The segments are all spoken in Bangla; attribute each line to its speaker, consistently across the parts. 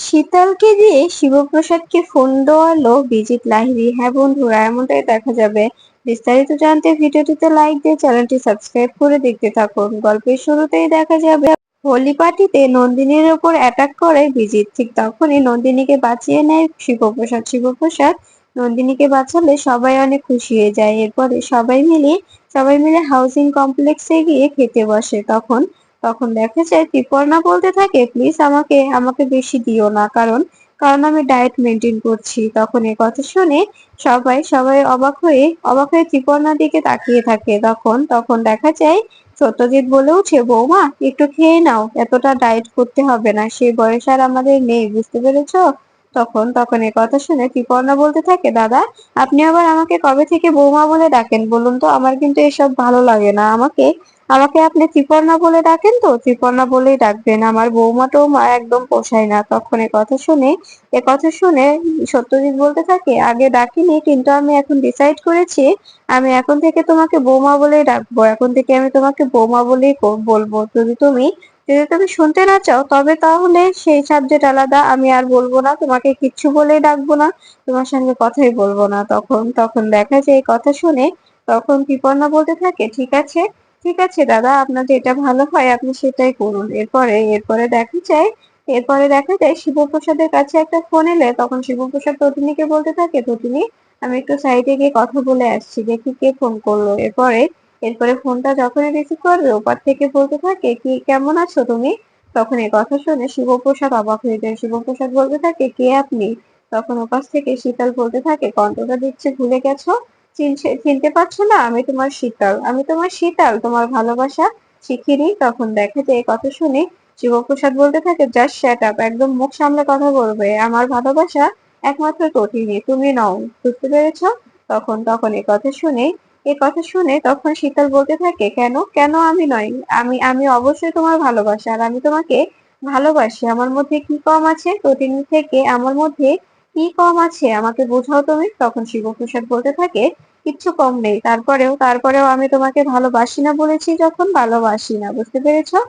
Speaker 1: শীতলকে দিয়ে শিবপ্রসাদকে ফোন দেওয়ালো বিজিত লাহিড়ী। হ্যাঁ বন্ধুরা, এমনটাই দেখা যাবে। বিস্তারিত জানতে ভিডিওটিতে লাইক দিয়ে চ্যানেলটি সাবস্ক্রাইব করে দেখতে থাকুন। গল্পের শুরুতেই দেখা যাবে হোলি পার্টিতে নন্দিনীর ওপর অ্যাটাক করে বিজিত। ঠিক তখনই নন্দিনীকে বাঁচিয়ে নেয় শিবপ্রসাদ। শিবপ্রসাদ নন্দিনীকে বাঁচালে সবাই অনেক খুশি হয়ে যায়। এরপরে সবাই মিলে হাউজিং কমপ্লেক্সে গিয়ে খেতে বসে। তখন তখন দেখা যায় ত্রিপর্ণা বলতে থাকে, প্লিজ আমাকে আমাকে বেশি দিও না, কারণ কারণ আমি ডায়েট মেনটেন করছি। তখন এই কথা শুনে সবাই অবাক হয়ে ত্রিপর্ণার দিকে তাকিয়ে থাকে। তখন তখন দেখা যায় সত্যজিৎ বলে ওঠে, বৌমা একটু খেয়ে নাও, এতটা ডায়েট করতে হবে না, সেই বয়স আর আমাদের নেই, বুঝতে পেরেছো? তখন তখন এই কথা শুনে ত্রিপর্ণা বলতে থাকে, দাদা আপনি আবার আমাকে কবে থেকে বৌমা বলে ডাকেন বলুন তো? আমার কিন্তু এসব ভালো লাগে না। আমাকে আমাকে আপনি ত্রিপর্ণা বলে ডাকেন তো ত্রিপর্ণা বলেই ডাকবেন, আমার বৌমা টৌমা একদম পোষায় না। তখন এ কথা শুনে সত্যজিৎ বলতে থাকে, আগে ডাকিনি, কিন্তু আমি এখন ডিসাইড করেছি আমি এখন থেকে তোমাকে বৌমা বলেই ডাকবো। এখন থেকে আমি তোমাকে বৌমা বলেই বলবো। যদি তুমি শুনতে না চাও তবে তাহলে সেই সাবজেক্ট আলাদা, আমি আর বলবো না, তোমাকে কিচ্ছু বলেই ডাকবো না, তোমার সঙ্গে কথাই বলবো না। তখন তখন দেখা যায় এই কথা শুনে তখন কৃপর্ণা বলতে থাকে, ঠিক আছে দাদা, আপনার যেটা ভালো হয় আপনি সেটাই করুন। এরপরে দেখা যায় শিবপ্রসাদের কাছে একটা ফোন এলে তখন শিবপ্রসাদ তটিনীকে বলতে থাকে, তটিনী আমি একটু সাইডে গিয়ে কথা বলে আসছি, দেখি কে ফোন করলো। এরপরে ফোনটা যখনই রিসিভ করবে ওপার থেকে বলতে থাকে, কি কেমন আছো তুমি? তখন এই কথা শুনে শিবপ্রসাদ অবাক হয়ে যায়। শিবপ্রসাদ বলতে থাকে, কে আপনি? তখন ওপাশ থেকে শীতল বলতে থাকে, কণ্ঠটা দিচ্ছে ভুলে গেছো, চিনতে পারছো না? আমি তোমার শীতল, তোমার ভালোবাসা শিখিনি। তখন দেখা যায় এই কথা শুনে শিবপ্রসাদ বলতে থাকে, জাস্ট শ্যাট আপ, একদম মুখ সামলে কথা বলবে। আমার ভালোবাসা একমাত্র তটিনী, তুমি নও, বুঝতে পেরেছো? তখন তখন এ কথা শুনে তখন শীতল বলতে থাকে, কেন কেন আমি নই? আমি অবশ্যই তোমার ভালোবাসা, আর আমি তোমাকে ভালোবাসি। আমার মধ্যে কি কম আছে তটিনী থেকে? আমার মধ্যে কি কম আছে আমাকে বোঝাও তুমি। তখন শিবপ্রসাদ বলতে থাকে, কিচ্ছু কম নেই, তারপরেও আমি তোমাকে ভালোবাসি না বলেছি, যখন ভালোবাসি না, বুঝতে পেরেছো?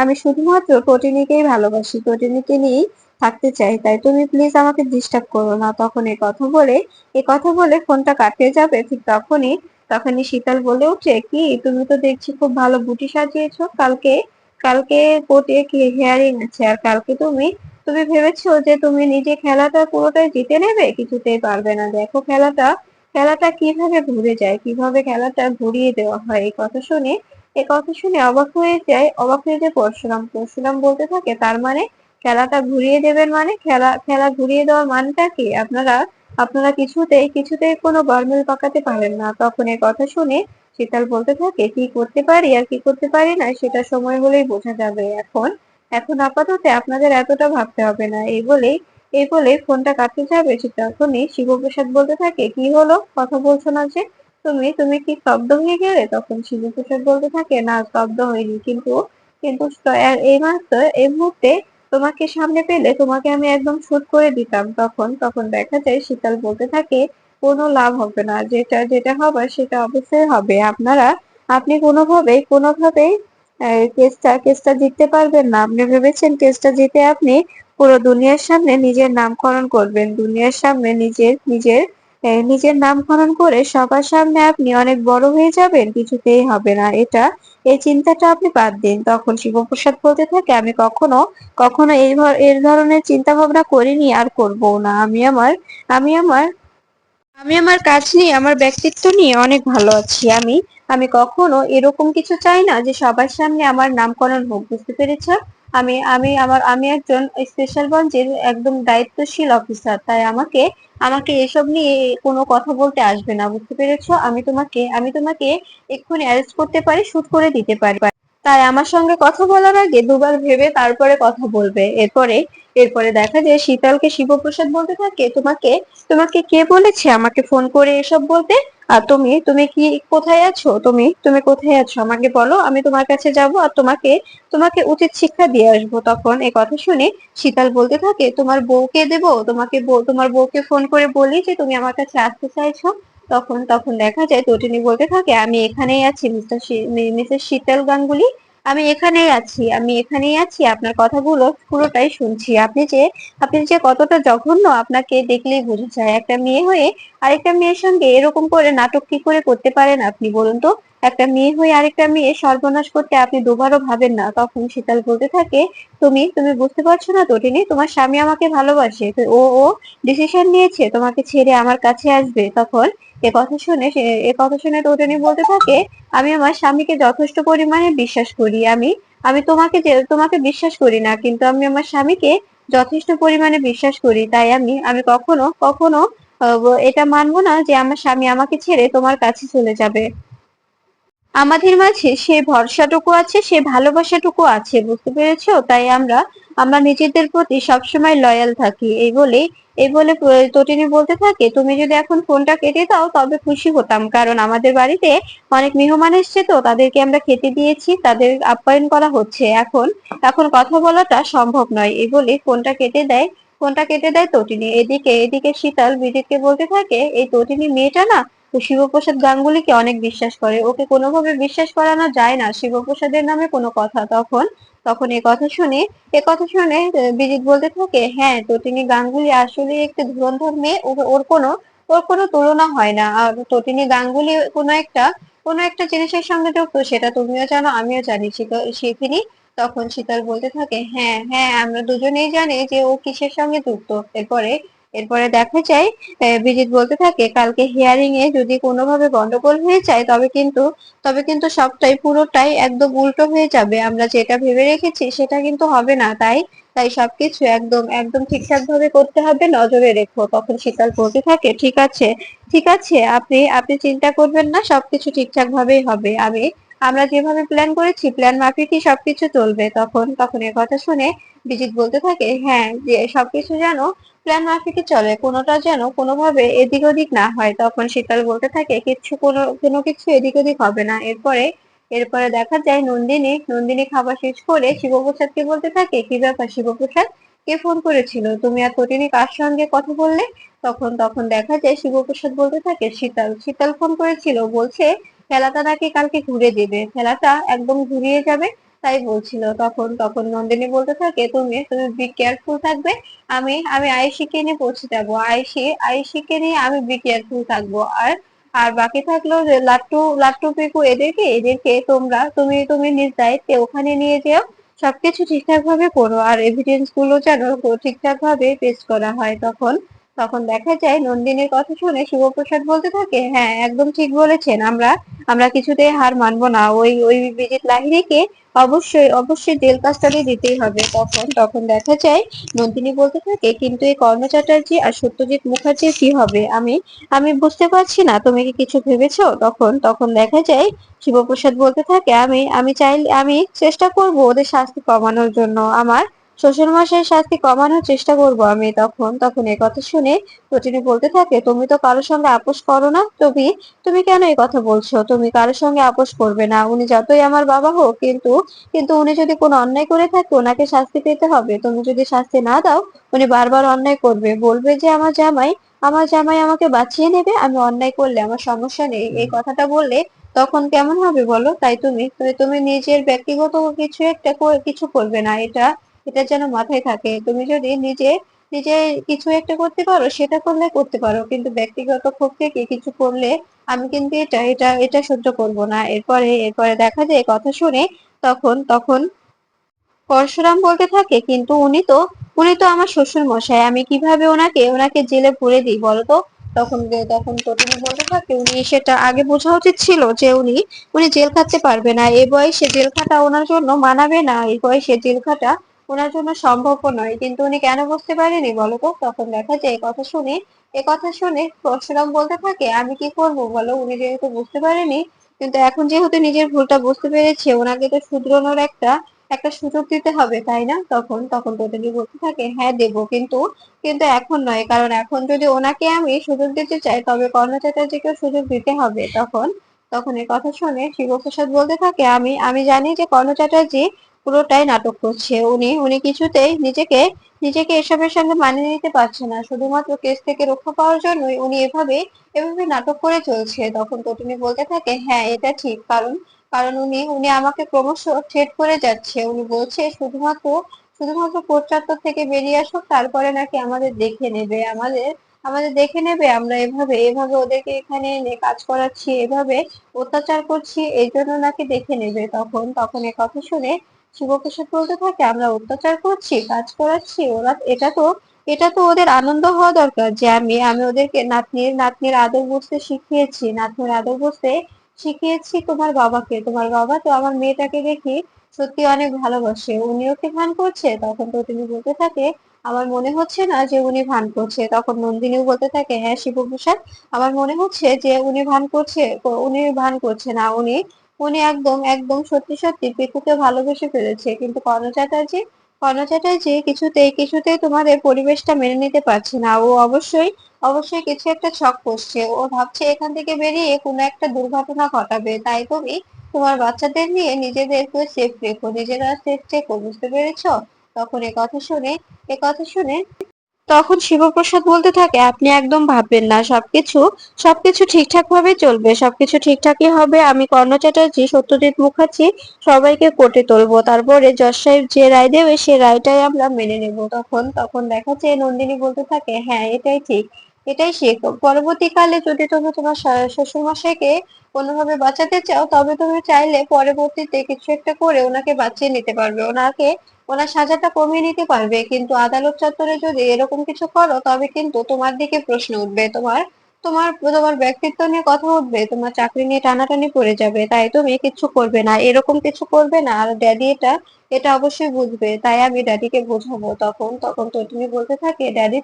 Speaker 1: আমি শুধুমাত্র তটিনীকেই ভালোবাসি, তটিনীকে নিয়েই থাকতে চাই, তাই তুমি প্লিজ আমাকে ডিস্টার্ব করো না। তখন এ কথা বলে ফোনটা কাটতে যাবে, ঠিক তখনই শীতল বলে ওঠে, কি তুমি তো দেখছি খুব ভালো বুটি সাজিয়েছো। কালকে কালকে কোর্টে কি হিয়ারিং আছে, আর কালকে তুমি ভেবেছো যে তুমি নিজে খেলাটা পুরোটাই জিতে নেবে? কিছুতেই পারবে না। দেখো খেলাটা কিভাবে ঘুরে যায়, কিভাবে খেলাটা ঘুরিয়ে দেওয়া হয়। এ কথা শুনে অবাক হয়ে যায় পরশুরাম বলতে থাকে, তার মানে খেলাটা ঘুরিয়ে দেবেন? মানে খেলা খেলা ঘুরিয়ে দেওয়ার মানেটা কি? আপনারা কিছুতেই কোনো গরমিল পাকাতে পারেন না। তখন এ কথা শুনে শীতল বলতে থাকে, কি করতে পারি আর কি করতে পারি না সেটা সময় হলেই বোঝা যাবে। এখন আপাতত আপনাদের এতটা ভাবতে হবে না। এই বলে ফোনটা কাটতে যাবে, ঠিক তখনই শিবপ্রসাদ বলতে থাকে, কি হলো, কথা বলছো না যে? তুমি কি স্তব্ধ হয়ে গেলে? তখন শিবপ্রসাদ বলতে থাকে, না স্তব্ধ হয়নি, কিন্তু কিন্তু এই মুহূর্তে তোমাকে সামনে পেলে তোমাকে আমি একদম শুট করে দিতাম। তখন দেখা যায় শীতল বলতে থাকে, কোনো লাভ হবে না, যেটা যেটা হবার সেটা অবশ্যই হবে। আপনি কোনোভাবেই কেসটা জিততে পারবেন না। আপনি ভেবেছেন কেসটা জিতে আপনি পুরো দুনিয়ার সামনে নিজের নামকরণ করবেন, দুনিয়ার সামনে নিজের নামকরণ করে সবার সামনে আপনি অনেক বড় হয়ে যাবেন? কিছুতেই হবে না এটা। এই চিন্তাটা আপনি বাদ দিন। তখন শিবপ্রসাদ বলতে থাকে, আমি কখনো কখনো এই ধরনের চিন্তা ভাবনা করিনি, আর করবো না। আমি আমার কাজ নিয়ে, আমার ব্যক্তিত্ব নিয়ে অনেক ভালো আছি। আমি কখনো এরকম কিছু চাই না যে সবার সামনে আমার নামকরণ হোক, বুঝতে পেরেছ? আমি একজন স্পেশাল ব্রাঞ্চের একদম দায়িত্বশীল অফিসার, তাই আমাকে এসব নিয়ে কোনো কথা বলতে আসবে না, বুঝতে পেরেছো? আমি তোমাকে এক্ষুনি অ্যারেস্ট করতে পারি, শুট করে দিতে পারি। তাই আমার সঙ্গে কথা বলার আগে দুবার ভেবে তারপরে কথা বলবে। এরপরে দেখা যায় শীতলকে শিবপ্রসাদ বলতে থাকে, তোমাকে কে বলেছে আমাকে ফোন করে এসব বলতে? আর তুমি কি কোথায় আছো? তুমি কোথায় আছো আমাকে বলো, আমি তোমার কাছে যাব আর তোমাকে উচিত শিক্ষা দিয়ে আসবো। তখন এই কথা শুনে শীতল বলতে থাকে, তোমার বউকে দেবো, তোমার বউকে ফোন করে বলি যে তুমি আমার কাছে আসতে চাইছো। তখন দেখা যায় তটিনী বলতে থাকে, আমি এখানেই আছি, মিসেস শীতল গাঙ্গুলি, আমি এখানেই আছি, আমি এখানেই আছি, আপনার কথাগুলো পুরোটাই শুনছি। আপনি যে কতটা জঘন্য, আপনাকে দেখলেই বোঝা যায়। একটা মেয়ে হয়ে আরেকটা মেয়ের সঙ্গে এরকম করে নাটক কি করে করতে পারেন আপনি, বলুন তো? একটা মেয়ে হয়ে আরেকটা মেয়ে সর্বনাশ করতে আপনি দুবারও ভাবেন না। তখন শীতল বলতে থাকে, তুমি বুঝতে পারছো না তটিনী, তোমার স্বামী আমাকে ভালোবাসে, তো ও ডিসিশন নিয়েছে তোমাকে ছেড়ে আমার কাছে আসবে। তখন এ কথা শুনে তটিনী বলতে থাকে, আমি আমার স্বামীকে যথেষ্ট পরিমাণে বিশ্বাস করি। আমি তোমাকে বিশ্বাস করি না, কিন্তু আমি আমার স্বামীকে যথেষ্ট পরিমাণে বিশ্বাস করি। তাই আমি কখনো কখনো এটা মানবো না যে আমার স্বামী আমাকে ছেড়ে তোমার কাছে চলে যাবে। আমাদের মাঝে সে ভরসাটুকু আছে, সে ভালোবাসাটুকু আছে, বুঝতে পেরেছো? তাই আমরা নিজেদের প্রতি সবসময় লয়াল থাকি। এই বলে তটিনী বলতে থাকে, তুমি যদি এখন ফোনটা কেটে দাও তবে খুশি হতাম, কারণ আমাদের বাড়িতে অনেক মেহমান এসছে, তো তাদেরকে আমরা খেতে দিয়েছি, তাদের আপ্যায়ন করা হচ্ছে। এখন এখন কথা বলাটা সম্ভব নয়। এই বলে ফোনটা কেটে দেয় তটিনী। এদিকে শীতল বিজিতকে বলতে থাকে, এই তটিনী মেয়েটা না, তো শিবপ্রসাদ গাঙ্গুলিকে অনেক বিশ্বাস করে, ওকে কোনোভাবে বিশ্বাস করানো যায় না শিবপ্রসাদের নামে কোনো কথা। তখন তখন বিজিত বলতে থাকে, হ্যাঁ, তটিনী গাঙ্গুলি আসলে একটি ধুরন্ধর মেয়ে, ওর কোনো তুলনা হয় না। আর তটিনী গাঙ্গুলি কোনো একটা জিনিসের সঙ্গে যুক্ত, সেটা তুমিও জানো, আমিও জানি। সেখানে তখন শীতল বলতে থাকে, হ্যাঁ হ্যাঁ, আমরা দুজনেই জানি যে ও কিসের সঙ্গে যুক্ত। এরপরে এরপরে দেখা যায়, বিজিত বলতে থাকে, কালকে হিয়ারিং এ যদি কোনোভাবে গন্ডগোল হয়ে যায় তবে কিন্তু সবটাই পুরোটাই একদম উল্টো হয়ে যাবে। আমরা যেটা ভেবে রেখেছি সেটা কিন্তু হবে না। তাই তাই সবকিছু একদম একদম ঠিকঠাক ভাবে করতে হবে, নজরে রেখো। তখন শীতল বলতে থাকে, ঠিক আছে, ঠিক আছে, আপনি আপনি চিন্তা করবেন না, সবকিছু ঠিকঠাক ভাবেই হবে। আমরা যেভাবে প্ল্যান করেছি প্ল্যান মাফিকই সবকিছু চলবে। তখন এ কথা শুনে বিজিত বলতে থাকে, হ্যাঁ, যে সবকিছু যেন প্ল্যান মাফিকই চলে, কোনোটা যেন কোনোভাবে এদিক ওদিক না হয়। তখন শীতল বলতে থাকে, কোনো কিছু এদিক ওদিক হবে না। এরপরে দেখা যায় নন্দিনী খাবার শেষ করে শিবপ্রসাদকে বলতে থাকে, কি ব্যাপার শিবপ্রসাদ, কে ফোন করেছিল? তুমি আর তটিনী কার সঙ্গে কথা বললে? তখন দেখা যায় শিবপ্রসাদ বলতে থাকে, শীতল শীতল ফোন করেছিল, বলছে খেলাটা নাকি কালকে ঘুরে দেবে, খেলাটা একদম ঘুরিয়ে যাবে, তাই বলছিল। তখন নন্দিনী বলতে থাকে, তুমি তুমি বি কেয়ারফুল থাকবে। আমি আয়েশিকে নিয়ে পৌঁছে যাবো, আয়েশিকে নিয়ে আমি বি কেয়ারফুল থাকবো। আর আর বাকি থাকলো যে লাট্টু লাট্টু পিকু, এদেরকে তুমি নিজ দায়িত্বে ওখানে নিয়ে যেও, সবকিছু ঠিকঠাক ভাবে করো, আর এভিডেন্স গুলো যেন ঠিকঠাক ভাবে পেশ করা হয়। তখন দেখা যায় নন্দিনীর কথা শুনে শিবপ্রসাদ বলতে থাকে, হ্যাঁ, একদম ঠিক বলেছেন, আমরা কিছুতেই হার মানবো না। ওই বিজিত লাহিড়ীকে অবশ্যই অবশ্যই জেল কাস্টাডি দিতেই হবে। তখন দেখা যায় নন্দিনী বলতে থাকে, কিন্তু এই কর্ণ চ্যাটার্জি আর সত্যজিৎ মুখার্জির কি হবে? আমি বুঝতে পারছি না, তুমি কি কিছু ভেবেছো? তখন দেখা যায় শিবপ্রসাদ বলতে থাকে, আমি চেষ্টা করব ওদের শাস্তি কমানোর জন্য, আমার শ্বশুর মশাইয়ের শাস্তি কমানোর চেষ্টা করব আমি। তখন এই কথা শুনে রটিনী বলতে থাকে, তুমি তো কারোর সঙ্গে আপোষ করো না, তুমি কেন এই কথা বলছো? তুমি কারোর সঙ্গে আপোষ করবে না, উনি যতই আমার বাবা হোক, কিন্তু কিন্তু উনি যদি কোনো অন্যায় করে থাকে ওনাকে শাস্তি পেতে হবে। তুমি যদি শাস্তি না দাও, উনি বারবার অন্যায় করবে, বলবে যে আমার জামাই আমাকে বাঁচিয়ে নেবে, আমি অন্যায় করলে আমার সমস্যা নেই। এই কথাটা বললে তখন কেমন হবে বলো? তাই তুমি নিজের ব্যক্তিগত কিছু করবে না, এটা যেন মাথায় থাকে। তুমি যদি নিজে নিজে কিছু একটা করতে পারো সেটা করতে পারো, কিন্তু ব্যক্তিগত ক্ষোভ থেকে কিছু করলে আমি কিন্তু এটা সহ্য করব না। এরপরে দেখা যায় কথা শুনে তখন পরশুরাম বলতে থাকে, কিন্তু উনি তো আমার শ্বশুর মশাই, আমি কিভাবে ওনাকে জেলে পুরে দিই বলো তো? তখন তটিনী বলতে থাকে, উনি সেটা আগে বোঝা উচিত ছিল যে উনি জেল খাটতে পারবে না, এই বয়সে জেল খাটা ওনার জন্য মানাবে না, এই বয়সে জেল খাটা ওনার জন্য সম্ভব নয়। কিন্তু উনি কেন বুঝতে পারেনি বলো তো? তখন দেখা যায় এ কথা শুনে পরশুরাম বলতে থাকে, আমি কি করব বলো, উনি যেহেতু বুঝতে পারেনি, কিন্তু এখন যেহেতু নিজের ভুলটা বুঝতে পেরেছে, ওনাকে তো শুধরানোর একটা একটা সুযোগ দিতে হবে, তাই না? তখন প্রতিনিধি বলতে থাকে, হ্যাঁ দেবো, কিন্তু কিন্তু এখন নয়, কারণ এখন যদি ওনাকে আমি সুযোগ দিতে চাই তবে কর্ণ চ্যাটার্জিকেও সুযোগ দিতে হবে। তখন এই কথা শুনে শিবপ্রসাদ বলতে থাকে, আমি জানি যে কর্ণ চ্যাটার্জি পুরোটাই নাটক করছে, উনি উনি কিছুতেই নিজেকে এসবের সঙ্গে মানিয়ে নিতে পারছে না, শুধুমাত্র কেস থেকে রক্ষা পাওয়ার জন্যই উনি এভাবে এভাবে নাটক করে চলছে। তখন তটিনী বলতে থাকে, হ্যাঁ এটা ঠিক, কারণ কারণ উনি উনি আমাকে ক্রমশ থ্রেট করে যাচ্ছে। উনি বলছে শুধুমাত্র শুধুমাত্র কোর্ট চত্বর থেকে বেরিয়ে আসুক, তারপরে নাকি আমাদের দেখে নেবে, আমাদের আমাদের দেখে নেবে আমরা এভাবে এভাবে ওদেরকে এখানে এনে কাজ করাচ্ছি, এভাবে অত্যাচার করছি, এই জন্য নাকি দেখে নেবে। তখন তখন এ কথা শুনে শিবপ্রসাদ বলতে থাকে, আমরা অত্যাচার করছি, কাজ করাচ্ছি, ওরা এটা তো ওদের আনন্দ হওয়া দরকার যে আমি আমি ওদেরকে নাতনির নাতনির আদর বুঝতে শিখিয়েছি, নাতনির আদর বুঝতে শিখিয়েছি তোমার বাবাকে। তোমার বাবা তো আমার মেয়েটাকে দেখি সত্যি অনেক ভালোবাসে, উনিও কি ভান করছে? তখন তো তিনি বলতে থাকে, আমার মনে হচ্ছে না যে উনি ভান করছে। তখন নন্দিনীও বলতে থাকে, হ্যাঁ শিবপ্রসাদ, আমার মনে হচ্ছে যে উনি ভান করছে, উনি ভান করছে না, উনি উনি একদম একদম সত্যি সত্যি পিকুকে ভালোবেসে ফেলেছে। কিন্তু কর্ণ চ্যাটার্জি কিছুতেই কিছুতেই তোমাদের পরিবেশটা মেনে নিতে পারছে না। ও অবশ্যই অবশ্যই কিছু একটা ছক কষছে, ও ভাবছে এখান থেকে বেরিয়ে কোনো একটা দুর্ঘটনা ঘটাবে। তাই তুমি তোমার বাচ্চাদের নিয়ে নিজেদেরকে সেফ রেখো, নিজেরা সেফ রেখো, বুঝতে পেরেছো? তখন এ কথা শুনে তখন শিবপ্রসাদ বলতে থাকে, আপনি একদম ভাববেন না, সবকিছু সবকিছু ঠিকঠাক ভাবে চলবে, সবকিছু ঠিকঠাকই হবে। আমি কর্ণ চ্যাটার্জি, সত্যজিৎ মুখার্জি সবাইকে কোর্টে তুলবো, তারপরে জজ সাহেব যে রায় দেবে সে রায়টাই আমরা মেনে নেব। তখন তখন দেখা যায় নন্দিনী বলতে থাকে, হ্যাঁ এটাই ঠিক, এটাই ঠিক। পরবর্তীকালে যদি তুমি তোমার শ্বশুর মশাইকে কোনোভাবে বাঁচাতে চাও, তবে তুমি চাইলে পরবর্তীতে কিছু একটা করে ওনাকে বাঁচিয়ে নিতে পারবে, ওনার সাজাটা কমিয়ে নিতে পারবে। কিন্তু আদালত চত্বরে যদি এরকম কিছু করো, তবে কিন্তু তোমার দিকে প্রশ্ন উঠবে, তোমার তোমার তোমার ব্যক্তিত্ব নিয়ে কথা উঠবে, তোমার চাকরি নিয়ে টানাটানি পড়ে যাবে। তাই তুমি কিছু করবে না, এরকম কিছু করবে না। আর ড্যাডি এটা এটা অবশ্যই বুঝবে, তাই আমি ড্যাডিকে বোঝাবো। তখন তখন তো তুমি বলতে থাকে, ড্যাডি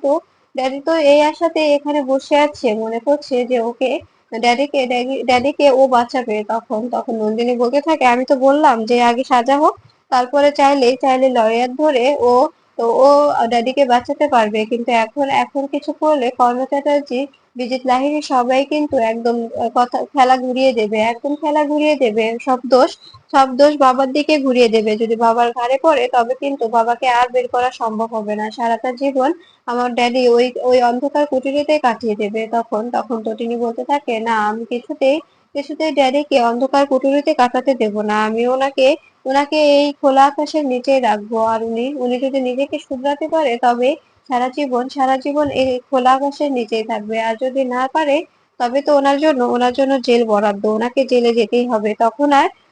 Speaker 1: তো এই আশাতে এখানে বসে আছে, মনে করছে যে ওকে ড্যাডিকে ও বাঁচাবে। তখন তখন নন্দিনী বলতে থাকে, আমি তো বললাম যে আগে সাজা হোক, তারপরে চাইলে চাইলে লয়ার ধরে ও ড্যাডিকে বাঁচাতে পারবে। কিন্তু এখন এখন কিছু করলে কর্ণ চ্যাটার্জি, বিজিত লাহিড়ী সবাই কিন্তু একদম কথা খেলা ঘুরিয়ে দেবে, একদম খেলা ঘুরিয়ে দেবে। সব দোষ বাবার দিকে ঘুরিয়ে দেবে। যদি বাবার ঘাড়ে পড়ে, তবে কিন্তু বাবাকে আর বের করা সম্ভব হবে না। সারাটা জীবন আমার ড্যাডি ওই ওই অন্ধকার কুঠুরিতে কাটিয়ে দেবে। তখন তখন তো তিনি বলতে থাকে, না আমি কিছুতেই কিছুতেই ড্যাডিকে অন্ধকার কুঠুরিতে কাটাতে দেব না। আমি ওনাকে ওনাকে এই খোলা আকাশের নিচেই রাখবো। আর উনি উনি যদি নিজেকে শুধরাতে পারে, তবে সারা জীবন এই খোলা আকাশের নিচেই থাকবে। আর যদি না পারে, তবে তো ওনার জন্য জেল বরাদ্দ, ওনাকে জেলে যেতেই হবে।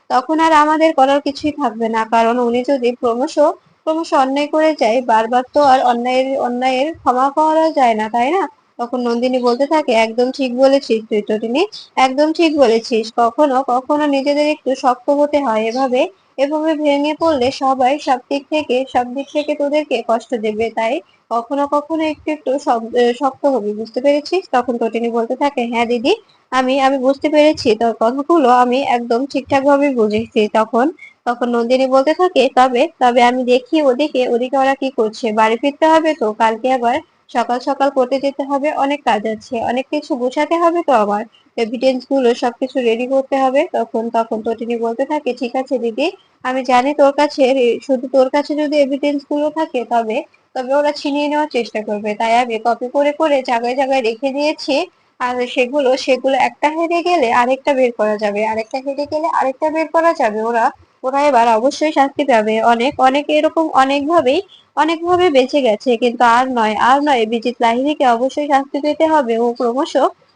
Speaker 1: তখন আর আমাদের করার কিছুই থাকবে না, কারণ উনি যদি ক্রমশ ক্রমশ অন্যায় করে যায়, বারবার তো আর অন্যায়ের ক্ষমা করা যায় না, তাই না? তখন নন্দিনী বলতে থাকে, একদম ঠিক বলেছিস তুই তো তিনি, একদম ঠিক বলেছিস। কখনো কখনো নিজেদের একটু শক্ত হতে হয়। এভাবে এভাবে ভেঙে পড়লে সবাই সব দিক থেকে তোদেরকে কষ্ট দেবে। তাই কখনো কখনো একটু একটু শক্ত হবি, বুঝতে পেরেছিস? তখন তটিনী বলতে থাকে, হ্যাঁ দিদি, আমি বুঝতে পেরেছি, তোর কথাগুলো আমি একদম ঠিকঠাক ভাবে বুঝেছি। তখন তখন নন্দিনী বলতে থাকে, তবে তবে আমি দেখি ওদিকে ওদিকে ওরা কি করছে। বাড়ি ফিরতে হবে তো, কালকে আবার সকাল সকাল করতে যেতে হবে, অনেক কাজ আছে, অনেক কিছু গোছাতে হবে তো, আবার এভিডেন্স গুলো সবকিছু রেডি করতে হবে। তখন তখন তো তিনি বলতে থাকে, ঠিক আছে দিদি, আমি জানি তোর কাছে শুধু তোর কাছে যদি এভিডেন্স গুলো থাকে, তবে তবে ওরা ছিনিয়ে নেওয়ার চেষ্টা করবে। তাই আমি কপি করে করে জায়গায় জায়গায় রেখে দিয়েছি। আর সেগুলো একটা হেরে গেলে আরেকটা বের করা যাবে, আরেকটা হেরে গেলে আরেকটা বের করা যাবে। ওরা ওরা এবার অবশ্যই শাস্তি পাবে। অনেক অনেক এরকম অনেকভাবে বেঁচে গেছে, কিন্তু আর নয়, বিজিত লাহিড়ীকে অবশ্যই শাস্তি পেতে হবে। ও ক্রমশ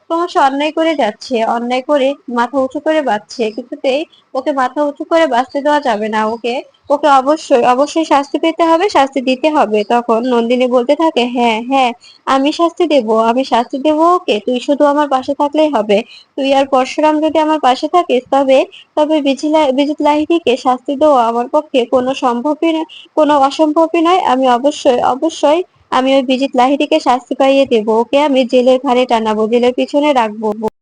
Speaker 1: ক্রমশ অন্যায় করে যাচ্ছে, অন্যায় করে মাথা উঁচু করে বাঁচছে। কিছুতেই ওকে মাথা উঁচু করে বাঁচতে দেওয়া যাবে না। ওকে ওকে অবশ্যই অবশ্যই শাস্তি পেতে হবে, শাস্তি দিতে হবে। তখন নন্দিনী বলতে থাকে, হ্যাঁ হ্যাঁ, আমি শাস্তি দেবো ওকে, তুই শুধু আমার পাশে থাকলেই হবে। তুই আর পরশুরাম যদি আমার পাশে থাকিস, তবে তবে বিজিত লাহিড়ীকে শাস্তি দেওয়া আমার পক্ষে কোনো অসম্ভবই নয়। আমি অবশ্যই অবশ্যই আমি ওই বিজিত লাহিড়ীকে শাস্তি পাইয়ে দেবো, ওকে আমি জেলের ঘাড়ে টানাবো, জেলের পিছনে রাখবো।